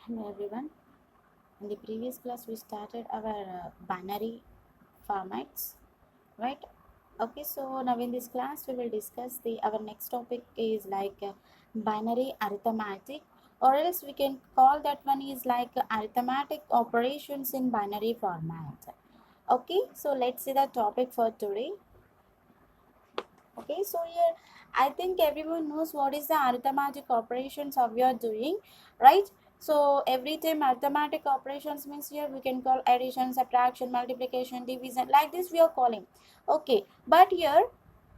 Hello everyone. In the previous class we started our binary formats, right? Okay, so now in this class we will discuss the our next topic is like binary arithmetic, or else we can call that one is like arithmetic operations in binary format. Okay, so let's see the topic for today. Okay, so here I think everyone knows what is the arithmetic operations of we are doing, right? So every time arithmetic operations means here we can call addition, subtraction, multiplication, division, like this we are calling. Okay, but here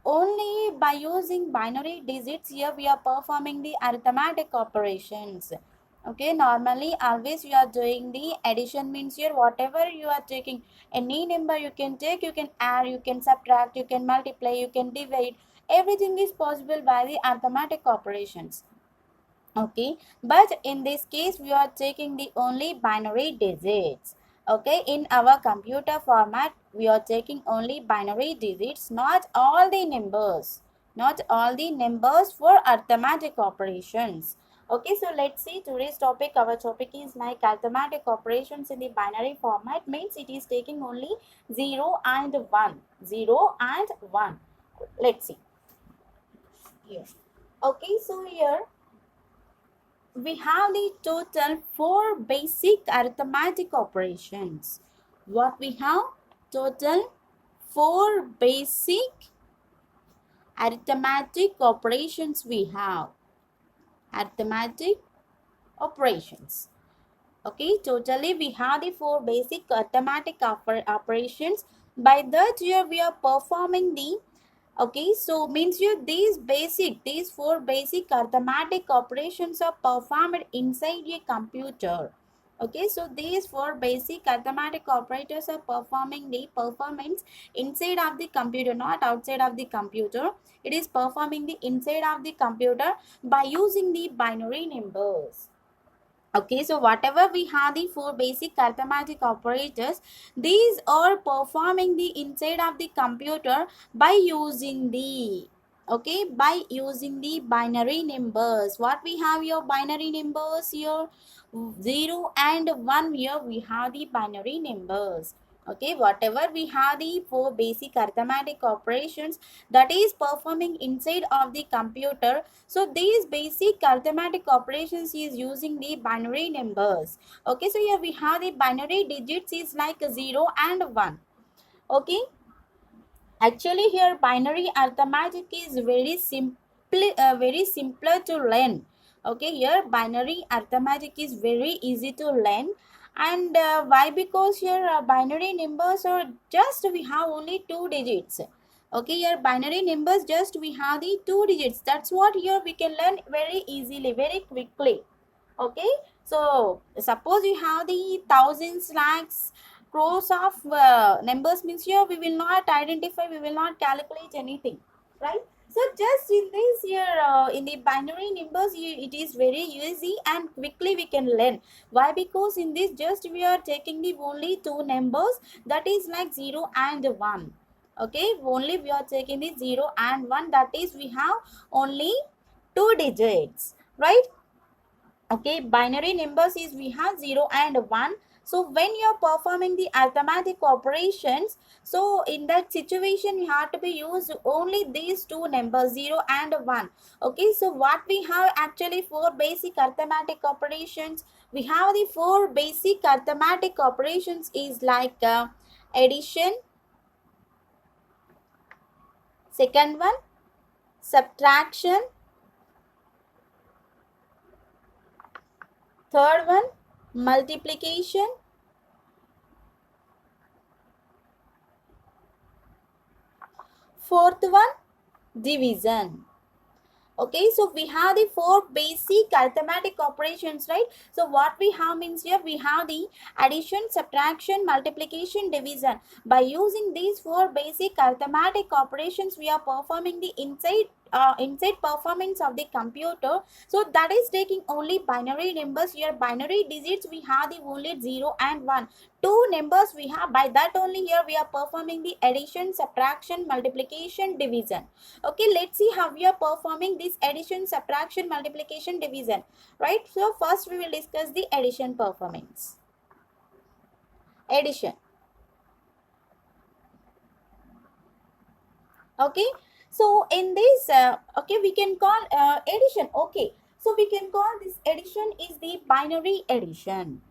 only by using binary digits here we are performing the arithmetic operations. Okay, normally always you are doing the addition means here whatever you are taking any number you can take, you can add, you can subtract, you can multiply, you can divide, everything is possible by the arithmetic operations. Okay, but in this case we are taking the only binary digits. Okay, in our computer format we are taking only binary digits, not all the numbers, not all the numbers for arithmetic operations. Okay, so let's see today's topic. Our topic is like arithmetic operations in the binary format, means it is taking only 0 and 1, 0 and 1. Let's see here. Okay, so here we have the total 4 basic arithmetic operations. What we have? Total 4 basic arithmetic operations we have. Arithmetic operations. Okay, totally we have the 4 basic arithmetic operations. By that here we are performing the, okay, so means you these 4 basic arithmetic operations are performed inside a computer. Okay, so these 4 basic arithmetic operators are performing the performance inside of the computer, not outside of the computer. It is performing the inside of the computer by using the binary numbers. Okay, so whatever we have the 4 basic arithmetic operators, these are performing the inside of the computer by using the, okay, by using the binary numbers. What we have here? Binary numbers here, 0 and 1. Here we have the binary numbers. Okay, whatever we have the 4 basic arithmetic operations that is performing inside of the computer, so these basic arithmetic operations is using the binary numbers. Okay, so here we have the binary digits is like 0 and 1. Okay, actually here binary arithmetic is very simpler to learn. Okay, here binary arithmetic is very easy to learn. And why? Because here binary numbers are just we have only 2 digits. Okay, here binary numbers just we have the 2 digits. That's what here we can learn very easily, very quickly. Okay, so suppose you have the thousands, lakhs, crores of numbers, means here we will not identify, we will not calculate anything, right? So just in this here in the binary numbers it is very easy and quickly we can learn. Why? Because in this just we are taking the only 2 numbers, that is like 0 and 1. Okay, only we are taking the 0 and 1, that is we have only 2 digits, right? Okay, binary numbers is we have 0 and 1. So when you are performing the arithmetic operations, so in that situation you have to be used only these 2 numbers, 0 and 1. Okay, so what we have actually 4 basic arithmetic operations. We have the 4 basic arithmetic operations is like addition, second one subtraction, third one multiplication, fourth one division. Okay, so we have the 4 basic arithmetic operations, right? So what we have means here we have the addition, subtraction, multiplication, division. By using these 4 basic arithmetic operations we are performing the inside inside performance of the computer. So that is taking only binary numbers. Here binary digits we have the only 0 and 1. Two numbers we have, by that only here we are performing the addition, subtraction, multiplication, division. Okay, let's see how we are performing this addition, subtraction, multiplication, division, right? So first we will discuss the addition performance. Addition. Okay, so in this okay, we can call addition. Okay, so we can call this addition is the binary addition.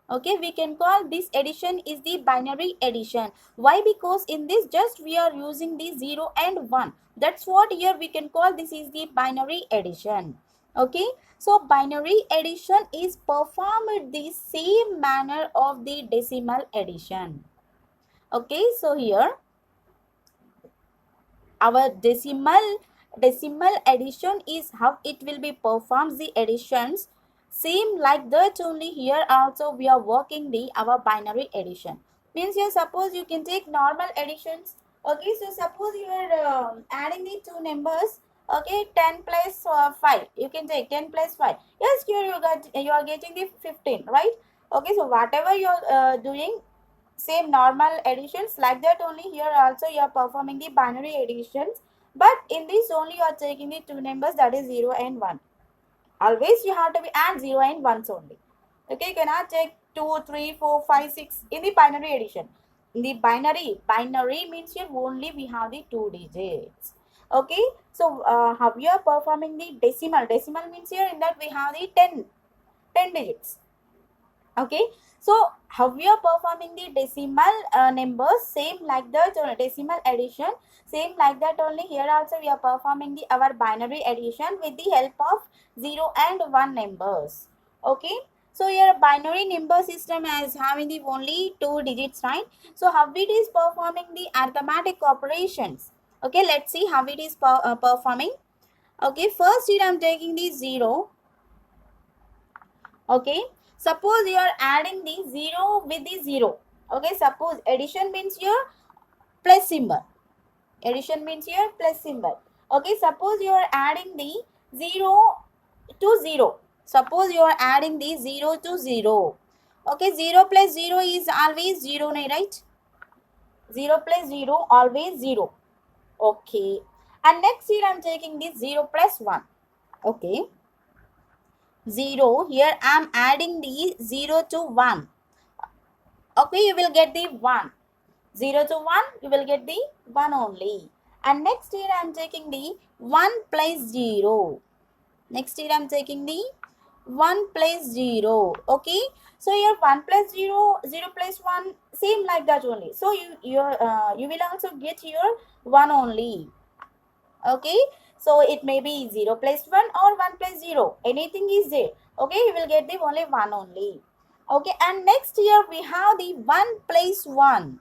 Okay, we can call this addition is the binary addition. Why? Because in this just we are using the 0 and 1. That's what here we can call this is the binary addition. Okay, so binary addition is performed the same manner of the decimal addition. Okay, so here our decimal addition is how it will be performed the additions. Same like that only here also we are working the our binary addition. Means here suppose you can take normal additions. Okay, so suppose you are adding the two numbers. Okay, 10 plus 5. You can take 10 plus 5. Yes, here you are getting the 15, right? Okay, so whatever you are doing, same normal additions like that only here also you are performing the binary additions, but in this only you are taking the two numbers, that is 0 and 1. Always you have to be add 0 and 1s only. Okay, you cannot take 2, 3, 4, 5, 6 in the binary addition. In the binary means here only we have the two digits. Okay, so how you are performing the decimal means here in that we have the 10 digits. Okay, so how we are performing the decimal numbers, same like that decimal addition, same like that only here also we are performing the our binary addition with the help of 0 and 1 numbers. Okay, so here binary number system is having the only two digits, right? So how it is performing the arithmetic operations. Okay, let's see how it is performing. Okay, first here I am taking the 0. Okay, suppose you are adding the 0 with the 0. Okay, suppose addition means your plus symbol. Addition means your plus symbol. Okay, suppose you are adding the 0 to 0. Suppose you are adding the 0 to 0. Okay, 0 plus 0 is always 0, right? 0 plus 0 always 0. Okay, and next here I am taking the 0 plus 1. Okay, 0, here I am adding the 0 to 1. Okay, you will get the 1. 0 to 1, you will get the 1 only. And next here I am taking the 1 plus 0. Next here I am taking the 1 plus 0. Okay, so here 1 plus 0, 0 plus 1, same like that only. So you will also get here 1 only. Okay, so it may be 0 plus 1 or 1 plus 0. Anything is there. Okay, you will get the only 1 only. Okay, and next here we have the 1 plus 1.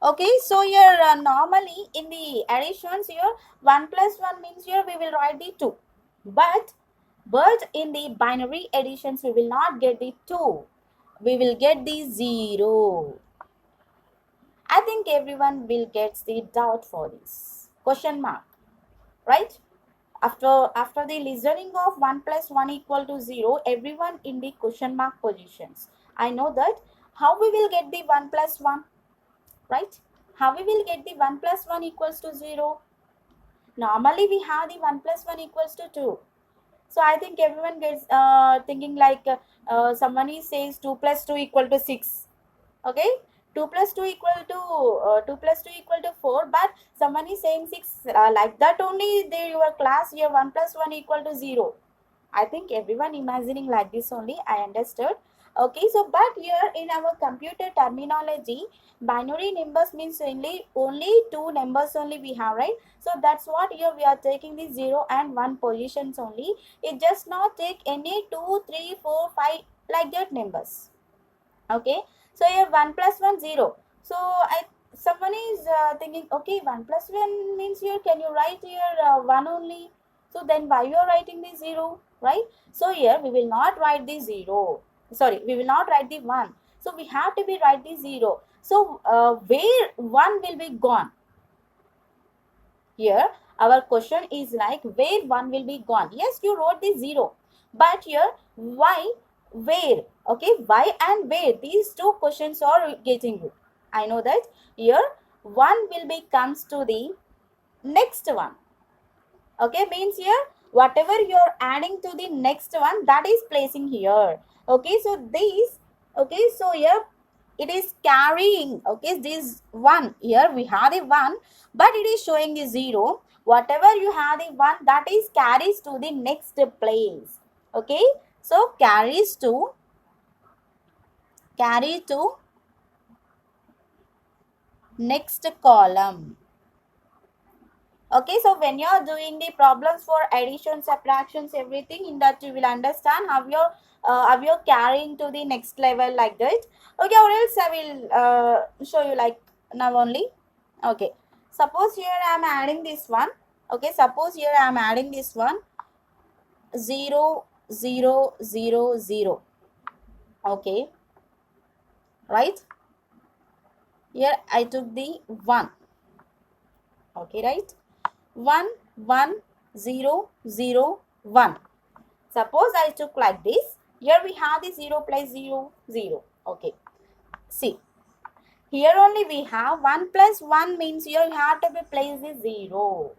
Okay, so here normally in the additions here 1 plus 1 means here we will write the 2. But in the binary additions we will not get the 2. We will get the 0. I think everyone will get the doubt for this. Question mark. Right? After the listening of 1 plus 1 equal to 0, everyone in the question mark positions. I know that how we will get the 1 plus 1, right? How we will get the 1 plus 1 equals to 0? Normally we have the 1 plus 1 equals to 2. So I think everyone gets thinking like someone is says 2 plus 2 equal to 6. Okay, 2 plus 2 equal to 2 plus 2 equal to 4, but someone is saying 6 like that only. There your class here 1 plus 1 equal to 0. I think everyone imagining like this only. I understood. Okay, so but here in our computer terminology, binary numbers means only two numbers only we have, right? So that's what here we are taking the 0 and 1 positions only. It just not take any 2, 3, 4, 5 like that numbers. Okay, so here 1 plus 1 0. So someone is thinking, okay, 1 plus 1 means here can you write here 1 only? So then why you are writing the 0, right? So here we will not write the 0. Sorry, we will not write the 1. So we have to be write the 0. So where 1 will be gone? Here our question is like where 1 will be gone. Yes, you wrote the 0, but here why, where, okay, why and where, these two questions are getting you. I know that here 1 will be comes to the next one, okay, means here whatever you're adding to the next one, that is placing here. Okay, so these, okay, so here it is carrying, okay, this 1, here we have the 1, but it is showing the 0. Whatever you have the 1, that is carries to the next place. Okay, so carry to next column. Okay, so when you are doing the problems for addition, subtractions, everything, in that you will understand how you're carrying to the next level like that. Okay, or else I will show you like now only. Okay, suppose here I am adding this one. Okay, suppose here I am adding this one 0 0 0 0. Okay, right? Here I took the 1. Okay, right? 1 1 0 0 1. Suppose I took like this. Here we have the 0 plus 0 0. Okay, see, here only we have 1 plus 1 means here you have to be placed the 0.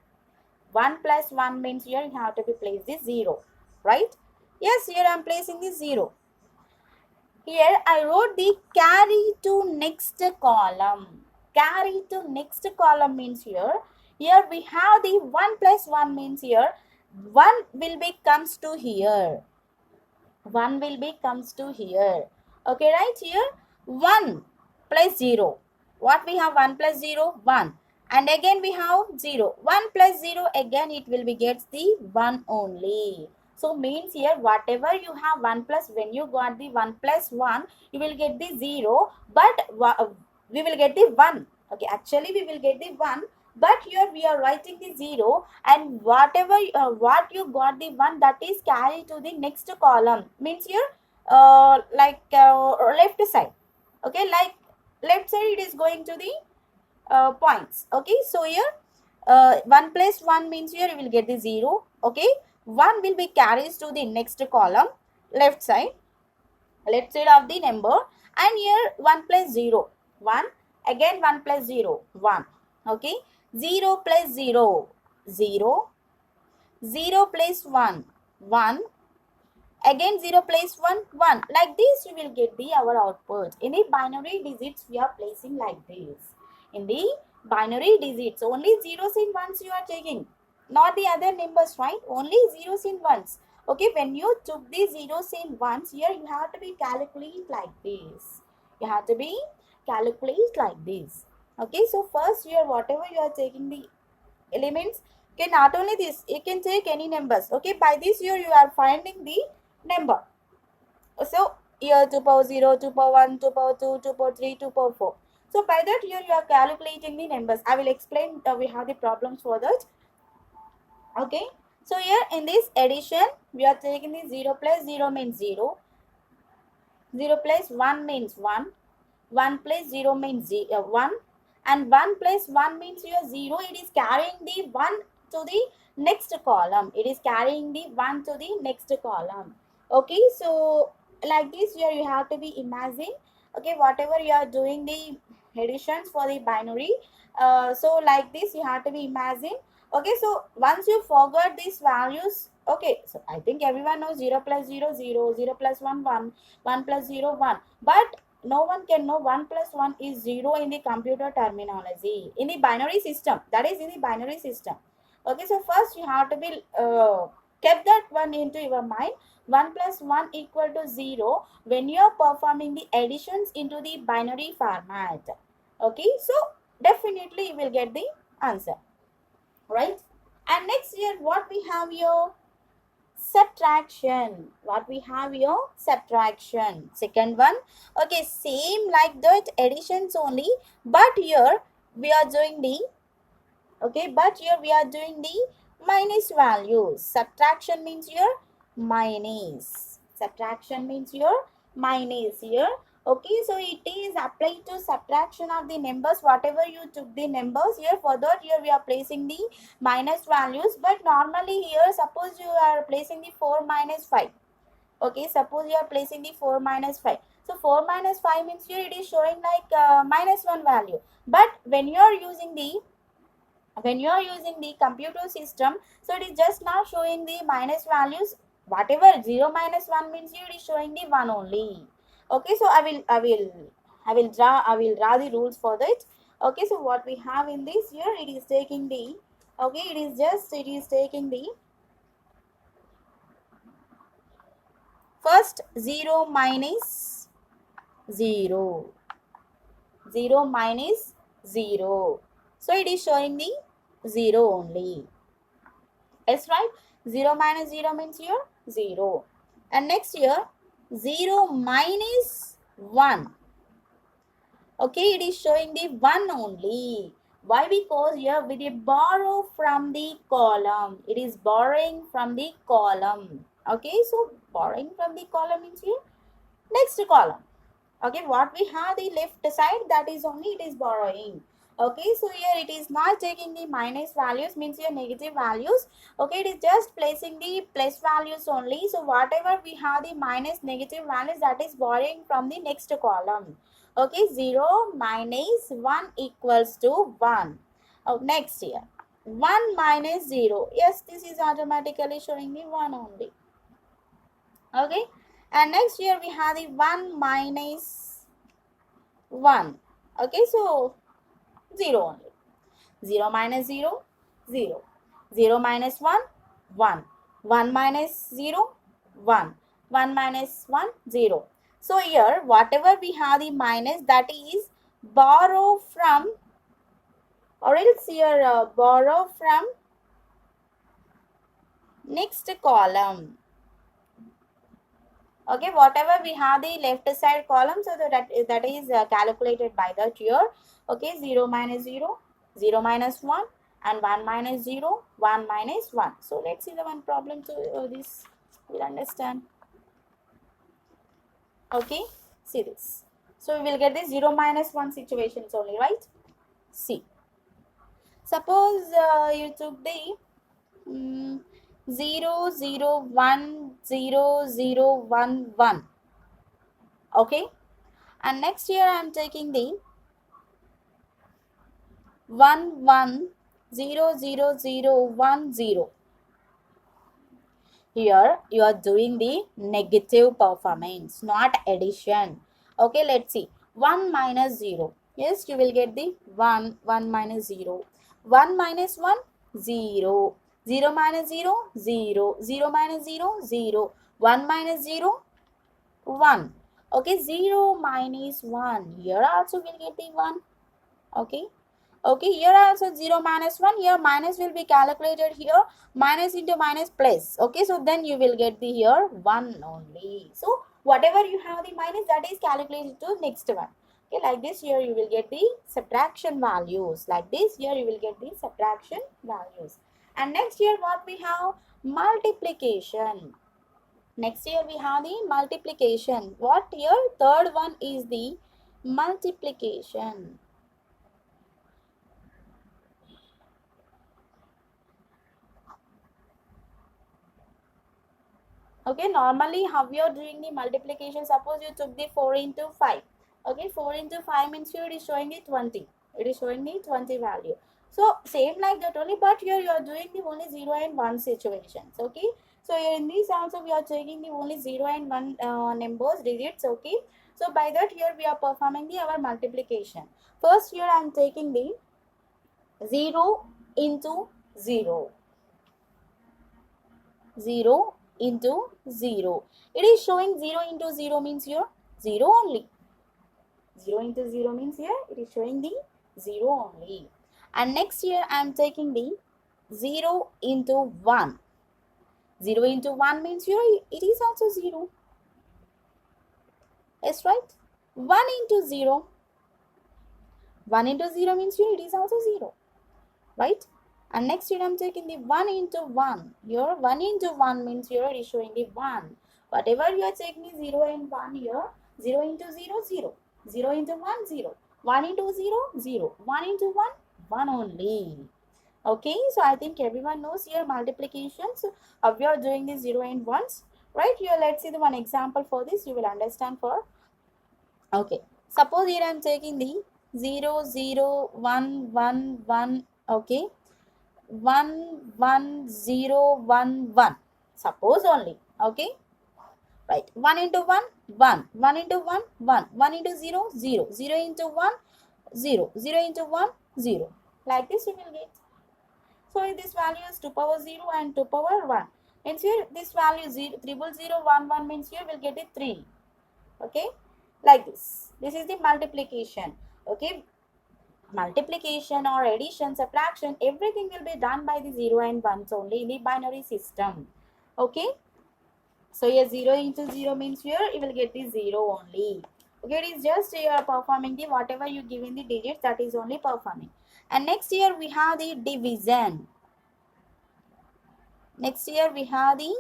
1 plus 1 means here you have to be placed the 0, right? Yes, here I am placing the 0. Here I wrote the carry to next column. Carry to next column means here we have the 1 plus 1 means here 1 will be comes to here. 1 will be comes to here. Okay, right? Here 1 plus 0. What we have? 1 plus 0, 1. And again we have 0. 1 plus 0, again it will be gets the 1 only. So means here whatever you have 1 plus, when you got the 1 plus 1, you will get the 0, but we will get the 1. Okay, actually we will get the 1, but here we are writing the 0, and whatever what you got the 1, that is carried to the next column, means here left side. Okay, like left side it is going to the points. Okay, so here 1 plus 1 means here you will get the 0. Okay, 1 will be carries to the next column, left side of the number, and here 1 plus 0 1, again 1 plus 0 1. Okay, 0 plus 0 0, 0 plus 1 1, again 0 plus 1 1. Like this you will get the our output. In the binary digits we are placing like this. In the binary digits only zeros and ones you are taking, not the other numbers, right? Only zeros and ones. Okay, when you took the zeros and ones, here you have to be calculate like this. You have to be calculate like this. Okay, so first here whatever you are taking the elements, okay, not only this, you can take any numbers. Okay, by this here you are finding the number. So here 2 power 0, 2 power 1, 2 power 2, 2 power 3, 2 power 4. So by that here you are calculating the numbers. I will explain, we have the problems for that. Okay, so here in this addition we are taking the 0 plus 0 means 0, 0 plus 1 means 1, 1 plus 0 means 1, and 1 plus 1 means here 0. It is carrying the 1 to the next column. It is carrying the 1 to the next column. Okay, so like this here you have to be imagine. Okay, whatever you are doing the additions for the binary, so like this you have to be imagine. Okay, so once you forgot these values, okay, so I think everyone knows 0 plus 0 0, 0 plus 1 1, 1 plus 0 1, but no one can know 1 plus 1 is 0 in the computer terminology, in the binary system, that is in the binary system. Okay, so first you have to be kept that one into your mind. 1 plus 1 equal to 0 when you are performing the additions into the binary format. Okay, so definitely you will get the answer, right? And next here what we have here? Subtraction. What we have here? Subtraction. Second one. Okay, same like that, additions only, but here we are doing the, okay, but here we are doing the minus values. Subtraction means here minus. Subtraction means here minus. Here Okay, so it is applied to subtraction of the numbers, whatever you took the numbers. Here further, here we are placing the minus values, but normally here suppose you are placing the 4 minus 5. Okay, suppose you are placing the 4 minus 5. So 4 minus 5 means here it is showing like minus 1 value. But when you are using the computer system, so it is just now showing the minus values. Whatever 0 minus 1 means here it is showing the 1 only. Okay, so I will draw the rules for that. Okay, so what we have in this here, it is taking the, okay, it is taking the first 0 minus 0, 0 minus 0. So it is showing the 0 only. Yes, right? 0 minus 0 means here 0. And next here 0 minus 1. Okay, it is showing the 1 only. Why? Because here we did borrow from the column. It is borrowing from the column. Okay, so borrowing from the column means here next column. Okay, what we have the left side, that is only it is borrowing. Okay, so here it is not taking the minus values, means here negative values. Okay, it is just placing the plus values only. So whatever we have the minus negative values, that is borrowing from the next column. Okay, 0 minus 1 equals to 1. Oh, next here 1 minus 0. Yes, this is automatically showing the 1 only. Okay, and next here we have the 1 minus 1. Okay, so 0 only. 0 minus 0, 0. 0 minus 1, 1. 1 minus 0, 1. 1 minus 1, 0. So here whatever we have the minus, that is borrow from, or else here borrow from next column. Okay, whatever we have the left side column, so that is calculated by that here. Okay, 0 minus 0, 0 minus 1, and 1 minus 0, 1 minus 1. So let's see the one problem, so this we'll understand. Okay, see this. So we will get the 0 minus 1 situations only, right? See, suppose you took the 0 0 1 0 0 1 1. Okay, and next here I am taking the 1 1 0 0 0 1 0. Here you are doing the negative performance, not addition. Okay, let's see. 1 minus 0. Yes, you will get the 1 1 minus 0. 1 minus 1, 0. 0 minus 0, 0. 0 minus 0, 0. 1 minus 0, 1. Okay, 0 minus 1. Here also we'll get the 1. Okay. Okay, here also 0 minus 1. Here minus will be calculated here. Minus into minus plus. Okay, so then you will get the here 1 only. So whatever you have the minus, that is calculated to next one. Okay, like this here you will get the subtraction values. Like this here you will get the subtraction values. And next here what we have? Multiplication. Next here we have the multiplication. What here? Third one is the multiplication. Okay, normally how we are doing the multiplication, suppose you took the 4 into 5. Okay, 4 into 5 means here it is showing the 20. It is showing the 20 value. So same like that only, but here you are doing the only 0 and 1 situations. Okay, so in this also we are taking the only 0 and 1 numbers digits. Okay, so by that here we are performing the our multiplication. First here I am taking the 0 into 0. 0 into 0. It is showing 0 into 0 means here 0 only. 0 into 0 means here it is showing the 0 only. And next here I am taking the 0 into 1. 0 into 1 means here it is also 0. Yes, right? 1 into 0. 1 into 0 means here it is also 0. Right? And next here I am taking the 1 into 1. Here 1 into 1 means here it is showing the 1. Whatever you are taking 0 and 1 here, 0 into 0, 0. 0 into 1, 0. 1 into 0, 0. 1 into 1, 1 only. Okay, so I think everyone knows here multiplication. So we are doing this 0 and 1s. Right here, let's see the one example for this. You will understand for. Okay, suppose here I am taking the 0, 0, 1, 1, 1. Okay, 1, 1, 0, 1, 1. Suppose only. Okay, right. 1 into 1, 1. 1 into 1, 1. 1 into 0, 0. 0 into 1, 0. 0 into 1, 0. Like this you will get. So this value is 2 power 0 and 2 power 1. Means here this value 0, 0011 means here we'll get it 3. Okay, like this. This is the multiplication. Okay, multiplication or addition, subtraction, everything will be done by the 0 and 1s only in the binary system. Okay, so here 0 into 0 means here you will get the 0 only. Okay, it is just you are performing the whatever you give in the digits, that is only performing. And next here we have the division. Next here we have the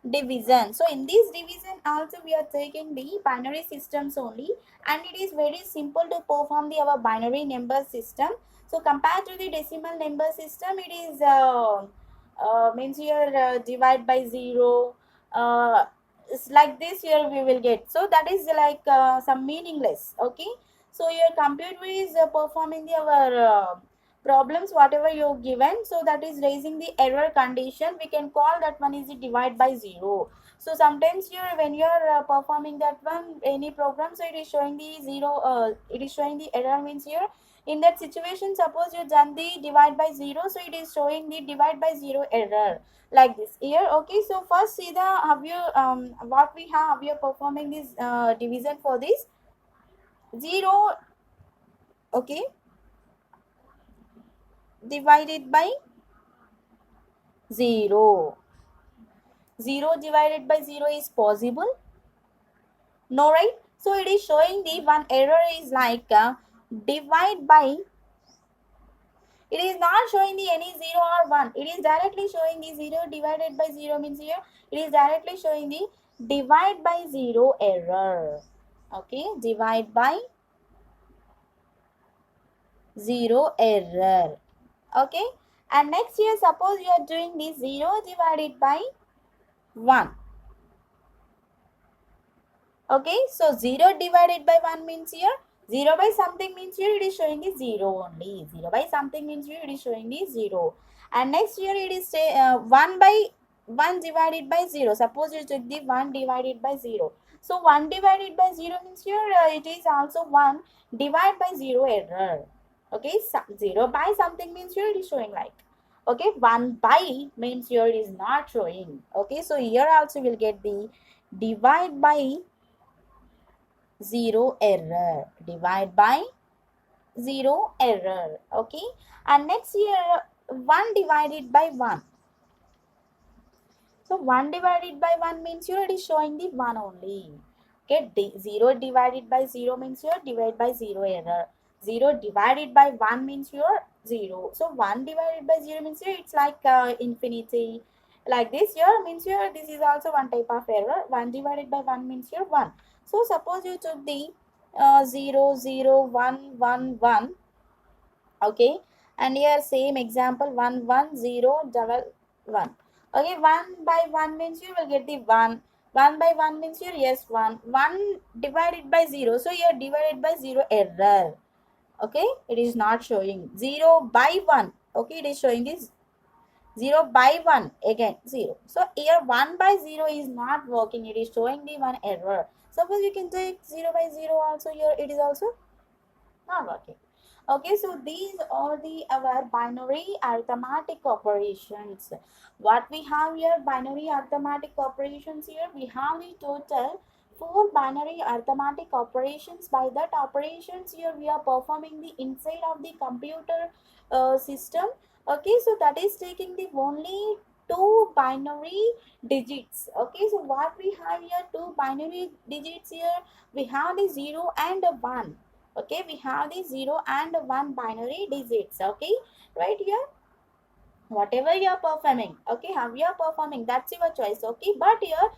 division. So in this division also we are taking the binary systems only, and it is very simple to perform the our binary number system. So compared to the decimal number system, it is means here divide by 0. It's like this here we will get. So that is like some meaningless. Okay. So your computer is performing the our problems whatever you given, so that is raising the error condition. We can call that one is the divide by 0. So sometimes you when you are performing that one any program, so it is showing the 0, it is showing the error means here in that situation, suppose you done the divide by 0, so it is showing the divide by 0 error like this here. Okay, so first see the how you what we have, we are performing this division for this 0. Okay, divided by 0. 0 divided by 0 is possible? No, right? So it is showing the one error is like divide by, it is not showing the any 0 or 1. It is directly showing the 0 divided by 0 means here it is directly showing the divide by 0 error. Okay, divide by 0 error. Okay, and next here suppose you are doing the 0 divided by 1. Okay, so 0 divided by 1 means here 0 by something means here it is showing the 0 only. 0 by something means here it is showing the 0. And next here it is say 1 by 1 divided by 0. Suppose you took the 1 divided by 0. So 1 divided by 0 means here it is also 1 divided by 0 error. Okay, 0 by something means here it is showing like. Okay, 1 by means here it is not showing. Okay, so here also we'll get the divide by 0 error. Divide by 0 error. Okay, and next here 1 divided by 1. So 1 divided by 1 means here it is showing the 1 only. Okay, 0 divided by 0 means here divide by 0 error. 0 divided by 1 means here 0. So 1 divided by 0 means here it's like infinity. Like this here means here this is also one type of error. 1 divided by 1 means here 1. So suppose you took the 0, 0, 1, 1, 1. Okay, and here same example 1, 1, 0, double 1. Okay, 1 by 1 means you will get the 1. 1 by 1 means here yes 1. 1 divided by 0. So here divided by 0 error. Okay, it is not showing 0 by 1. Okay, it is showing this 0 by 1 again 0. So here 1 by 0 is not working. It is showing the one error. Suppose you can take 0 by 0 also, here it is also not working. Okay, so these are the our binary arithmetic operations. What we have here, binary arithmetic operations, here we have the total 4 binary arithmetic operations. By that operations here we are performing the inside of the computer system. Okay, so that is taking the only 2 binary digits. Okay, so what we have here, 2 binary digits here, we have the 0 and 1. Okay, we have the 0 and 1 binary digits. Okay, right here whatever you are performing, okay, how you are performing, that's your choice. Okay, but here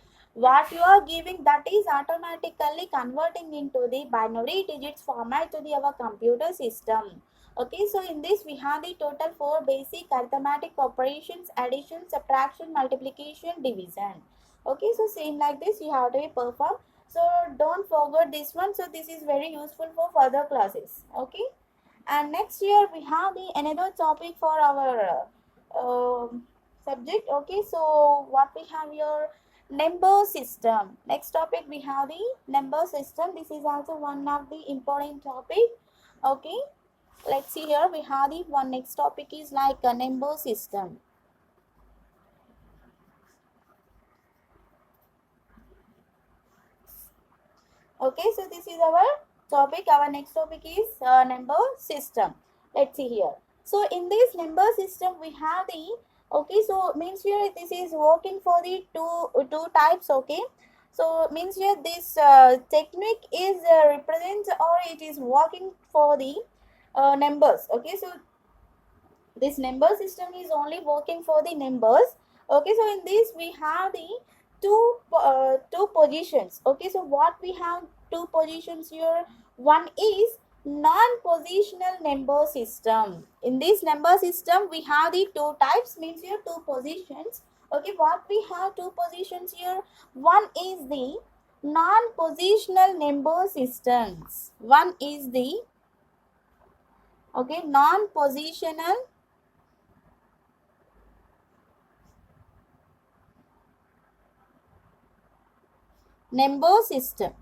what you are giving, that is automatically converting into the binary digits format to the our computer system. Okay, so in this we have the total four basic arithmetic operations: addition, subtraction, multiplication, division. Okay, so same like this you have to be performed. So don't forget this one. So this is very useful for further classes. Okay, and next year we have the another topic for our subject. Okay, so what we have here, number system. Next topic we have the number system. This is also one of the important topic. Okay, let's see here we have the one next topic is like a number system. Okay, so this is our topic. Our next topic is number system. Let's see here. So in this number system, we have the, okay. So means here this is working for the two types. Okay. So means here this technique is represents or it is working for the numbers. Okay. So this number system is only working for the numbers. Okay, so in this we have the two positions. Okay, so what we have two positions here, one is non-positional number system. In this number system we have the two types, means here two positions. Okay, what we have two positions here, one is the non-positional number systems, one is the, okay, non-positional number system.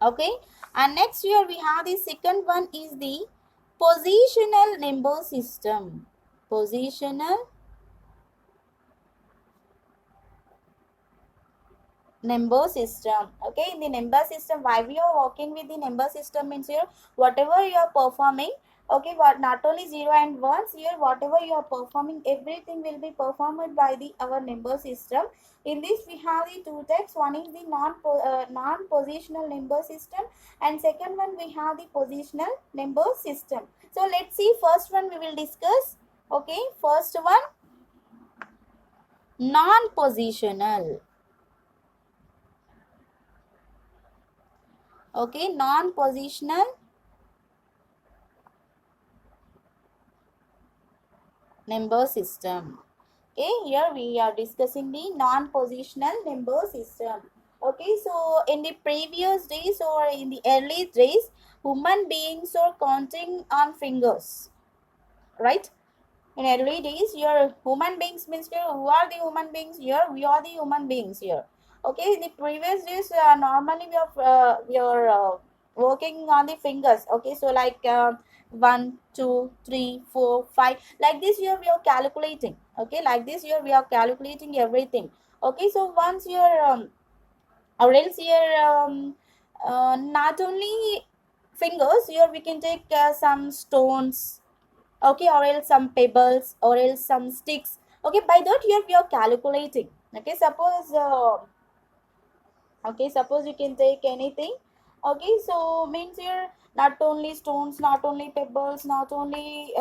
Okay, and next here we have the second one is the positional number system. Positional number system. Okay, in the number system, why we are working with the number system means here whatever you are performing, okay, what not only 0 and 1s here, whatever you are performing, everything will be performed by the our number system. In this we have the two types, one is the non positional number system, and second one we have the positional number system. So let's see, first one we will discuss. Okay, first one, non positional. Okay, non positional number system. Okay, here we are discussing the non-positional number system. Okay, so in the previous days or in the early days, human beings are counting on fingers, right? In early days, your human beings means here, who are the human beings here? We are the human beings here. Okay, in the previous days, normally we are working on the fingers. Okay, so like 1, 2, 3, 4, 5, like this here we are calculating. Okay, like this here we are calculating everything. Okay, so once you're or else here not only fingers here, we can take some stones, okay, or else some pebbles, or else some sticks. Okay, by that here we are calculating. Okay, suppose okay, suppose you can take anything. Okay, so means here not only stones, not only pebbles, not only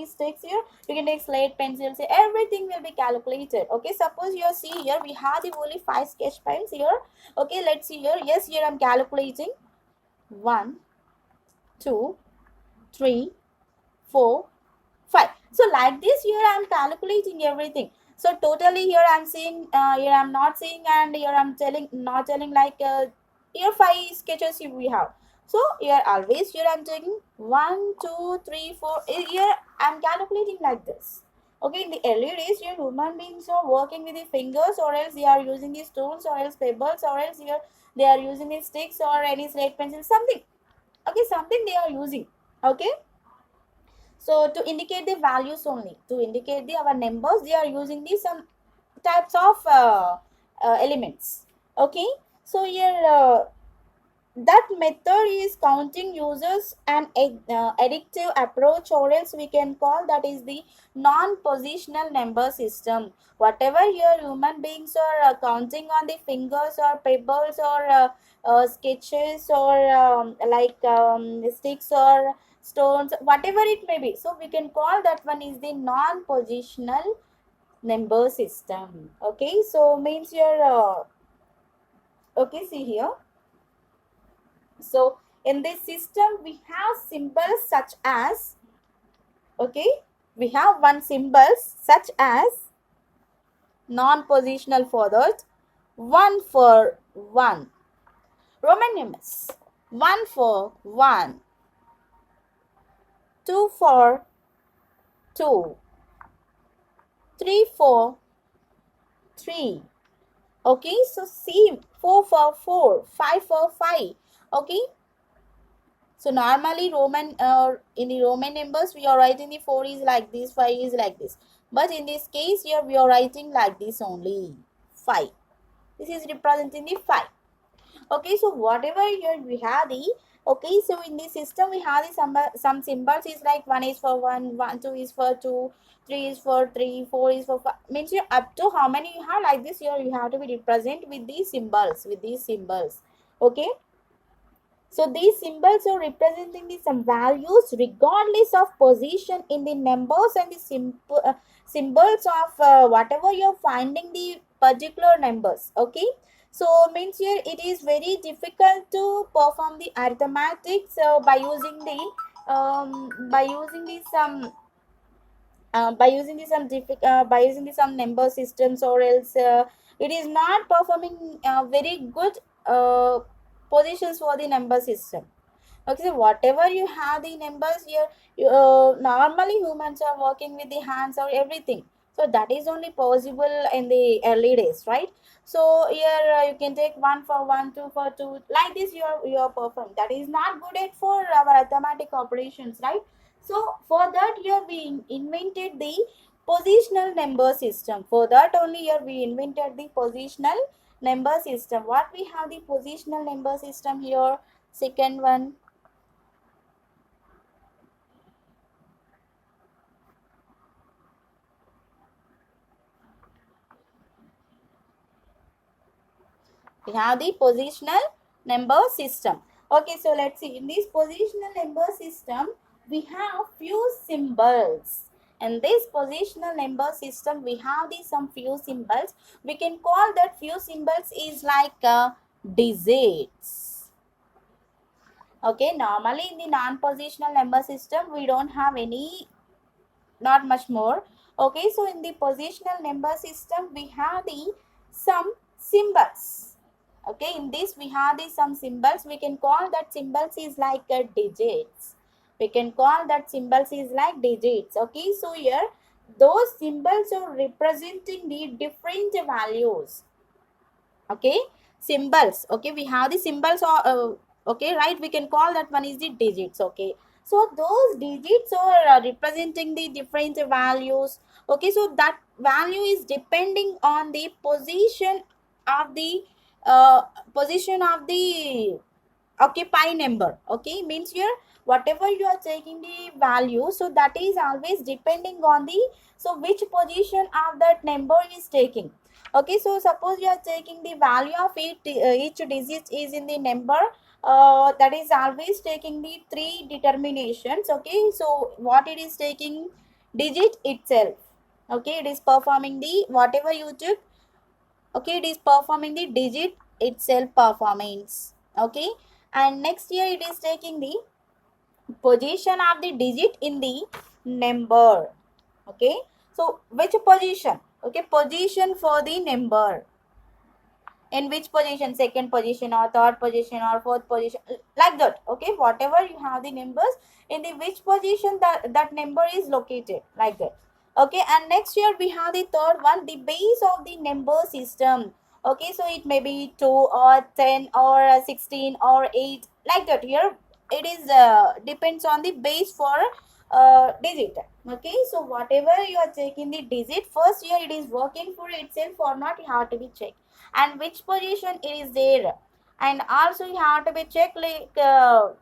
sticks here, you can take slate, pencils, everything will be calculated. Okay, suppose you see here we have the only 5 sketch pens here. Okay, let's see here. Yes, here I'm calculating 1, 2, 3, 4, 5. So like this here I'm calculating everything. So totally here I'm seeing, here I'm not seeing, and here I'm telling, not telling, like here 5 sketches we have. So here always here I'm taking 1, 2, 3, 4. Here I'm calculating like this. Okay, in the early days here human beings are working with the fingers, or else they are using the stones, or else pebbles, or else here they are using the sticks or any slate pencil, something. Okay, something they are using. Okay, so to indicate the values only, to indicate the our numbers, they are using the some types of elements. Okay, so here that method is counting users an addictive approach, or else we can call that is the non-positional number system. Whatever here human beings are counting on the fingers or pebbles or sketches or sticks or stones, whatever it may be, so we can call that one is the non-positional number system. Okay, so means your okay, see here. So in this system we have symbols such as, okay, we have one symbols such as non-positional for that, one for one, Roman numerals, one for one, two for two, three for three. Okay, so see, 4 for 4, 5 for 5. Okay, so normally in the Roman numbers we are writing the 4 is like this, 5 is like this, but in this case here we are writing like this only, 5. This is representing the 5. Okay, so whatever here we have the, okay, so in this system we have the some symbols is like 1 is for 1, 1 2 is for 2, 3 is for 3, 4 is for 5, means you up to how many you have, like this here you have to be represent with these symbols, okay. So these symbols are representing the some values regardless of position in the numbers and the symbols of whatever you're finding the particular numbers. Okay. So means here it is very difficult to perform the arithmetics by using the some by using the some number systems, or else it is not performing very good uh, positions for the number system. Okay, so whatever you have the numbers here, normally humans are working with the hands or everything. So that is only possible in the early days, right? So here you can take 1 for 1, 2 for 2, like this you are performing. That is not good at for our arithmetic operations, right? So for that year we invented the positional number system. For that only year we invented the positional number system. What we have the positional number system here? Second one, we have the positional number system. Okay, so let's see. In this positional number system, we have few symbols. In this positional number system, we have these some few symbols. We can call that few symbols is like digits. Okay, normally in the non-positional number system, we don't have any, not much more. Okay, so in the positional number system we have the some symbols. Okay, in this we have the some symbols. We can call that symbols is like digits. We can call that symbols is like digits. Okay, so here those symbols are representing the different values. Okay, symbols. Okay, we have the symbols or okay, right, we can call that one is the digits. Okay, so those digits are representing the different values. Okay, so that value is depending on the of the uh, position of the occupy number. Okay, means here whatever you are taking the value, so that is always depending on the, so which position of that number is taking. Okay, so suppose you are taking the value of each digit is in the number, that is always taking the three determinations. Okay, so what it is taking, digit itself. Okay, it is performing the whatever you took. Okay, it is performing the digit itself performance. Okay, and next here it is taking the position of the digit in the number. Okay, so which position? Okay, position for the number, in which position, second position or third position or fourth position, like that. Okay, whatever you have the numbers, in the which position that number is located, like that. Okay, and next here we have the third one, the base of the number system. Okay, so it may be 2 or 10 or 16 or 8, like that. Here it is depends on the base for digit. Okay, so whatever you are taking the digit, first here it is working for itself or not, you have to be checked, and which position it is there, and also you have to be checked like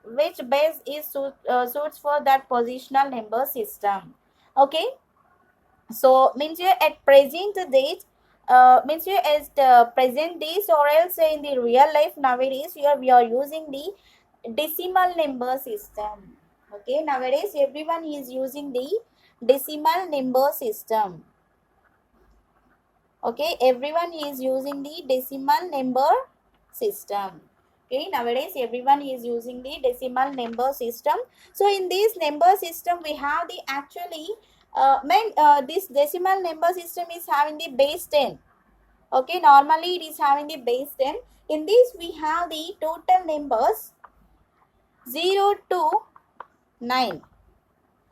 which base is suits for that positional number system. Okay, so means you at present date, means you as the present days, or else in the real life nowadays here we are using the decimal number system. Okay, nowadays everyone is using the decimal number system. Okay, everyone is using the decimal number system. Okay, nowadays everyone is using the decimal number system. So in this number system, we have the actually this decimal number system is having the base 10. Okay, normally it is having the base 10. In this we have the total numbers 0 to 9.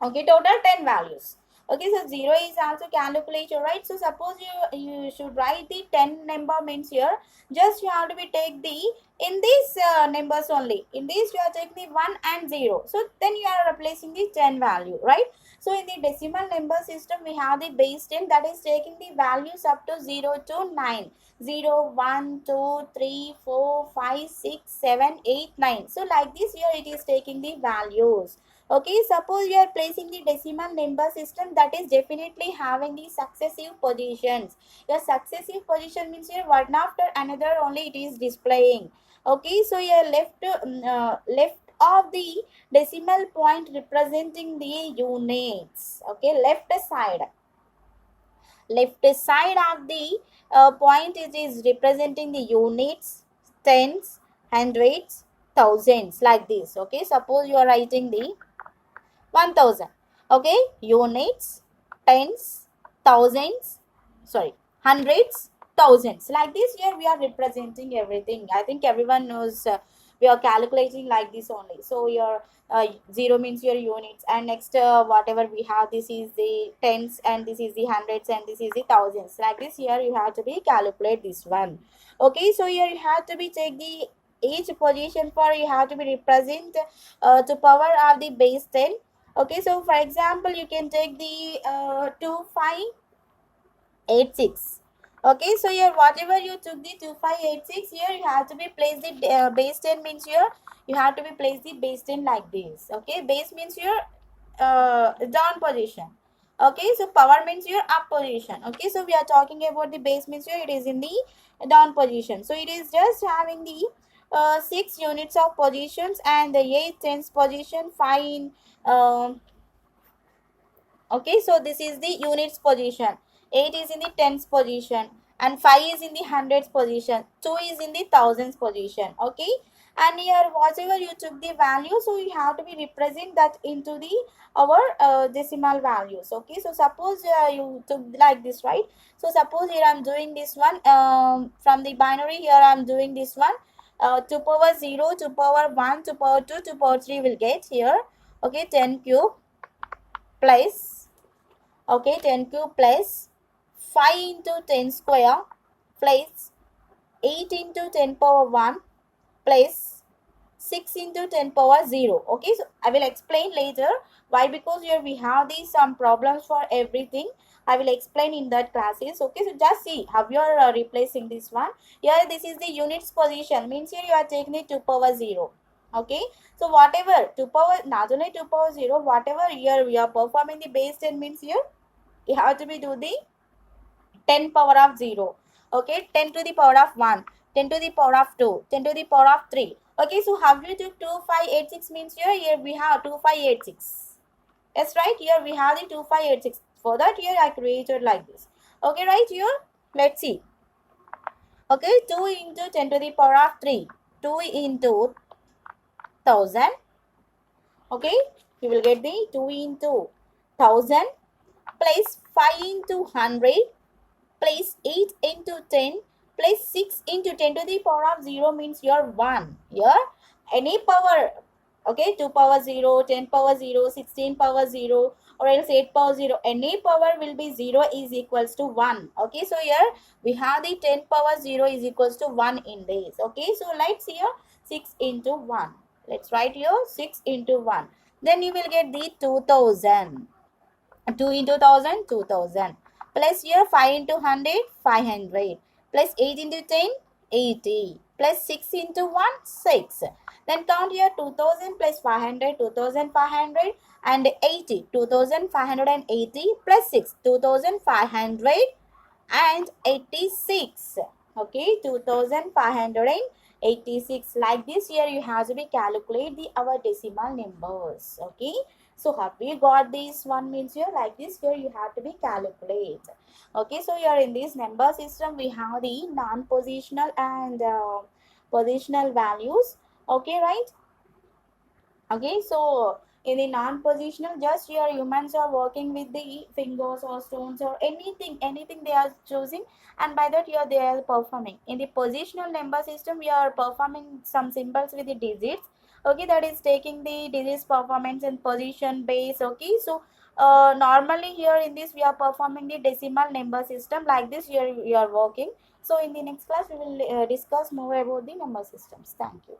Okay, total 10 values. Okay, so 0 is also calculated, right? So suppose you should write the 10 number means here, just you have to be take the, in these numbers only, in this you are taking the 1 and 0, so then you are replacing the 10 value, right? So in the decimal number system we have the base 10, that is taking the values up to 0 to 9. 0, 1, 2, 3, 4, 5, 6, 7, 8, 9. So like this here it is taking the values. Okay, suppose you are placing the decimal number system, that is definitely having the successive positions. Your successive position means your one after another only it is displaying. Okay, so your left of the decimal point representing the units. Okay, left side of the point it is representing the units, tens, hundreds, thousands, like this. Okay, suppose you are writing the 1000. Okay, units, tens, thousands, sorry, hundreds, thousands, like this here we are representing everything. I think everyone knows we are calculating like this only. So your 0 means your units, and next whatever we have, this is the tens, and this is the hundreds, and this is the thousands, like this here you have to be calculate this one. Okay, so here you have to be take the each position for, you have to be represent to power of the base 10. Okay, so for example you can take the 2586. Okay, so here whatever you took the 2586, here you have to be placed the base 10 means here you have to be placed the base 10 like this. Okay, base means your down position. Okay, so power means your up position. Okay, so we are talking about the base means here it is in the down position, so it is just having the 6 units of positions, and the 8 tens position, 5 in okay, so this is the units position, 8 is in the tens position, and 5 is in the hundreds position, 2 is in the thousands position. Okay, and here whatever you took the value, so you have to be represent that into the our decimal values. Okay, so suppose you took like this, right? So suppose here I'm doing this one, from the binary here I'm doing this one, 2 power 0, 2 power 1, 2 power 2, 2 power 3 will get here. Okay, 10 cube plus, okay, 10 cube plus 5 into 10 square plus 8 into 10 power 1 plus 6 into 10 power 0. Okay, so I will explain later why, because here we have these some problems for everything. I will explain in that classes. Okay, so just see how you are replacing this one. Here this is the units position, means here you are taking the 2 power 0. Okay, so whatever 2 power, not only 2 power 0, whatever here we are performing the base 10 means here you have to be do the 10 power of 0. Okay, 10 to the power of 1, 10 to the power of 2, 10 to the power of 3. Okay, so how you took 2586 means here we have 2586. Yes, right, here we have the 2586. For that here I created like this. Okay, right, here let's see. Okay, 2 into 10 to the power of 3, 2 into 1000. Okay, you will get the 2 into 1000 plus 5 into 100 plus 8 into 10 plus 6 into 10 to the power of 0 means your 1. Here any power, okay, 2 power 0, 10 power 0, 16 power 0, or else 8 power 0, any power will be 0 is equals to 1. Okay, so here we have the 10 power 0 is equals to 1 in this. Okay, so let's here 6 into 1. Let's write here 6 into 1. Then you will get the 2000. 2 into 1000, 2000. Plus here 5 into 100, 500. Plus 8 into 10, 80. Plus 6 into 1, 6. Then count here 2000 plus 500, 2500 and 80. 2580 plus 6, 2586. Okay, 2586. Like this here you have to be calculate the our decimal numbers. Okay, So have we got this one means here like this, here you have to be calculate. Okay, so here in this number system we have the non-positional and positional values. Okay, right? Okay, so in the non-positional, just your humans are working with the fingers or stones or anything they are choosing, and by that here they are performing. In the positional number system, we are performing some symbols with the digits. Okay, that is taking the digits performance in position base. Okay, so normally here in this we are performing the decimal number system like this. Here we are working. So in the next class we will discuss more about the number systems. Thank you.